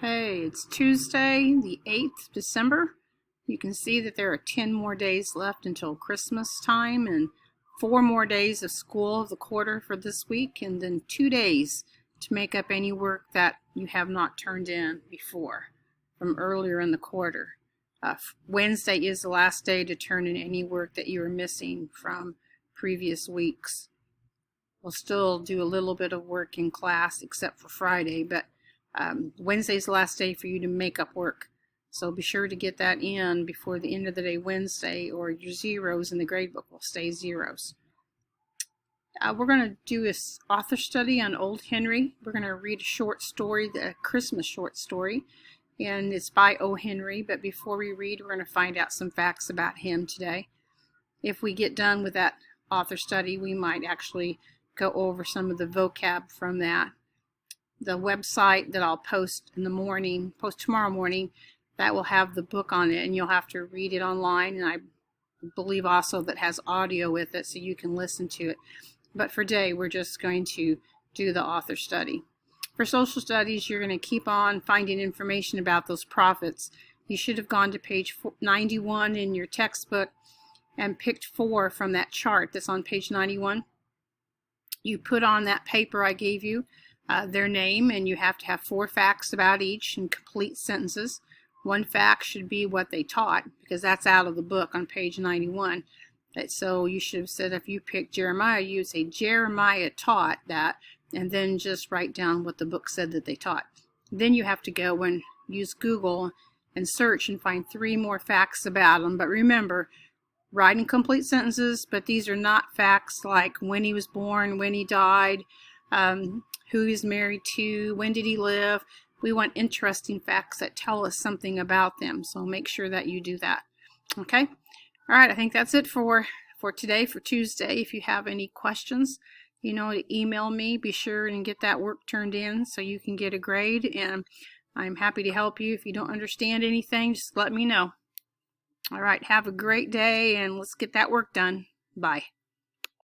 Hey, it's Tuesday, the 8th December. You can see that there are 10 more days left until Christmas time and 4 more days of school of the quarter for this week, and then 2 days to make up any work that you have not turned in before from earlier in the quarter. Wednesday is the last day to turn in any work that you are missing from previous weeks. We'll still do a little bit of work in class except for Friday, but Wednesday's the last day for you to make up work. So be sure to get that in before the end of the day Wednesday, or your zeros in the gradebook will stay zeros. We're going to do an author study on Old Henry. We're going to read a short story, a Christmas short story, and it's by O. Henry. But before we read, we're going to find out some facts about him today. If we get done with that author study, we might actually go over some of the vocab from that. The website that I'll post tomorrow morning, that will have the book on it, and you'll have to read it online, and I believe also that has audio with it so you can listen to it. But for today, we're just going to do the author study. For social studies, you're going to keep on finding information about those prophets. You should have gone to page 91 in your textbook and picked 4 from that chart that's on page 91. You put on that paper I gave you their name, and you have to have 4 facts about each in complete sentences. 1 fact should be what they taught, because that's out of the book on page 91. So you should have said, if you picked Jeremiah, you would say Jeremiah taught that, and then just write down what the book said that they taught. Then you have to go and use Google and search and find 3 more facts about them. But remember, write in complete sentences, but these are not facts like when he was born, when he died, who he's married to, when did he live. We want interesting facts that tell us something about them, so make sure that you do that. Okay? All right, I think that's it for today, for Tuesday. If you have any questions, you know to email me. Be sure and get that work turned in so you can get a grade, and I'm happy to help you. If you don't understand anything, just let me know. All right, have a great day, and let's get that work done. Bye.